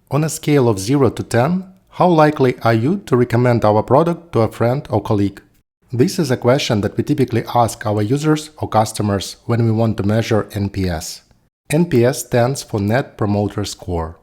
On a scale of 0 to 10, how likely are you to recommend our product to a friend or colleague? This is a question that we typically ask our users or customers when we want to measure NPS. NPS stands for Net Promoter Score,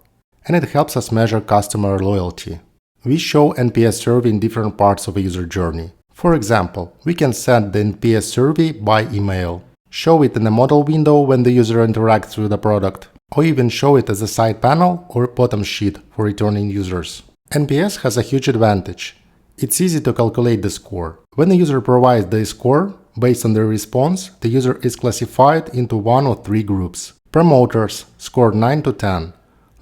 and it helps us measure customer loyalty. We show NPS survey in different parts of a user journey. For example, we can send the NPS survey by email, show it in a model window when the user interacts with the product, or even show it as a side panel or bottom sheet for returning users. NPS has a huge advantage. It's easy to calculate the score. When the user provides the score, based on their response, the user is classified into one of three groups. Promoters scored 9 to 10.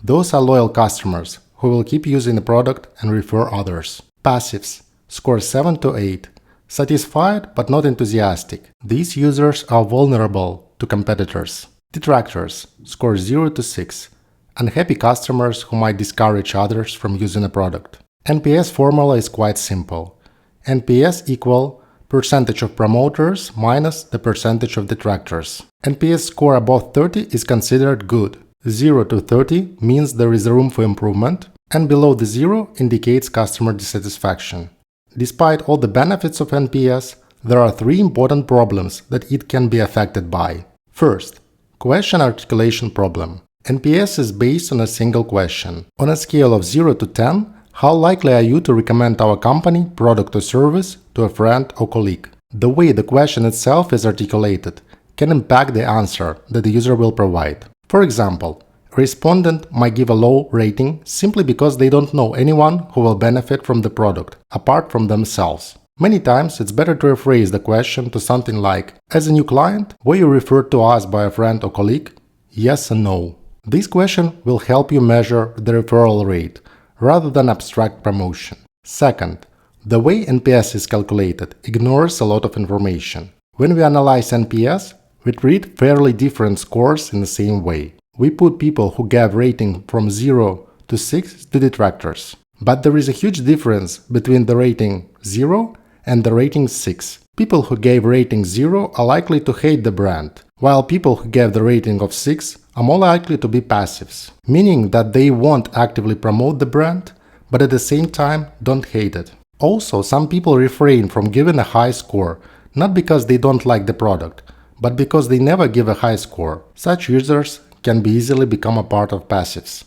Those are loyal customers who will keep using the product and refer others. Passives score 7 to 8. Satisfied but not enthusiastic. These users are vulnerable to competitors. Detractors score 0 to 6. Unhappy customers who might discourage others from using a product. NPS formula is quite simple. NPS equal percentage of promoters minus the percentage of detractors. NPS score above 30 is considered good. 0 to 30 means there is room for improvement, and below the 0 indicates customer dissatisfaction. Despite all the benefits of NPS, there are three important problems that it can be affected by. First, question articulation problem. NPS is based on a single question. On a scale of 0 to 10, how likely are you to recommend our company, product or service to a friend or colleague? The way the question itself is articulated can impact the answer that the user will provide. For example, a respondent might give a low rating simply because they don't know anyone who will benefit from the product, apart from themselves. Many times it's better to rephrase the question to something like, as a new client, were you referred to us by a friend or colleague? Yes and no. This question will help you measure the referral rate, rather than abstract promotion. Second, the way NPS is calculated ignores a lot of information. When we analyze NPS, we treat fairly different scores in the same way. We put people who gave rating from 0 to 6 to detractors. But there is a huge difference between the rating 0 and the rating 6. People who gave rating 0 are likely to hate the brand, while people who gave the rating of 6 are more likely to be passives, meaning that they won't actively promote the brand, but at the same time don't hate it. Also, some people refrain from giving a high score, not because they don't like the product, but because they never give a high score. Such users can be easily become a part of passives.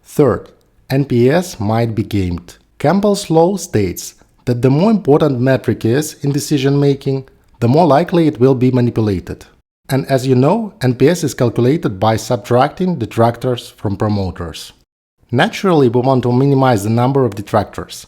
Third, NPS might be gamed. Campbell's law states that the more important metric is in decision making, the more likely it will be manipulated. And as you know, NPS is calculated by subtracting detractors from promoters. Naturally, we want to minimize the number of detractors,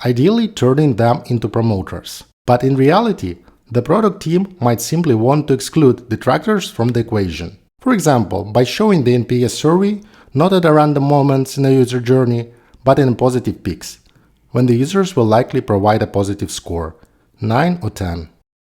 ideally turning them into promoters. But in reality, the product team might simply want to exclude detractors from the equation. For example, by showing the NPS survey not at random moments in a user journey, but in positive peaks, when the users will likely provide a positive score, 9 or 10.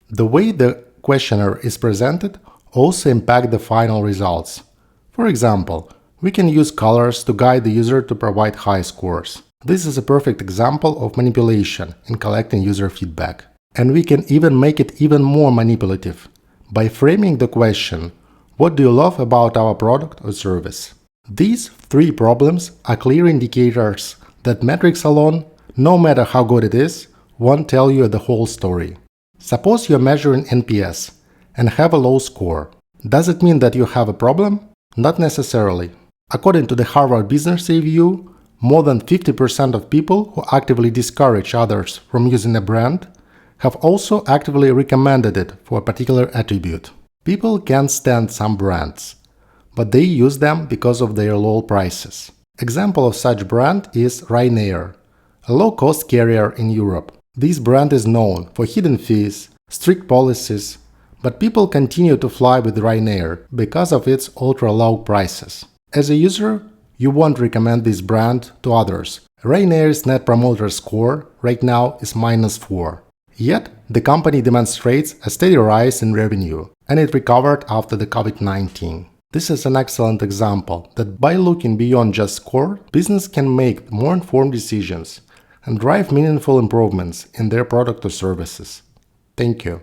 The way the questionnaire is presented also impact the final results. For example, we can use colors to guide the user to provide high scores. This is a perfect example of manipulation in collecting user feedback. And we can even make it even more manipulative by framing the question, what do you love about our product or service? These three problems are clear indicators that metrics alone, no matter how good it is, won't tell you the whole story. Suppose you're measuring NPS and have a low score. Does it mean that you have a problem? Not necessarily. According to the Harvard Business Review, more than 50% of people who actively discourage others from using a brand have also actively recommended it for a particular attribute. People can't stand some brands, but they use them because of their low prices. Example of such brand is Ryanair, a low-cost carrier in Europe. This brand is known for hidden fees, strict policies, but people continue to fly with Ryanair because of its ultra-low prices. As a user, you won't recommend this brand to others. Ryanair's Net Promoter Score right now is -4. Yet, the company demonstrates a steady rise in revenue, and it recovered after the COVID-19. This is an excellent example that by looking beyond just score, business can make more informed decisions and drive meaningful improvements in their product or services. Thank you.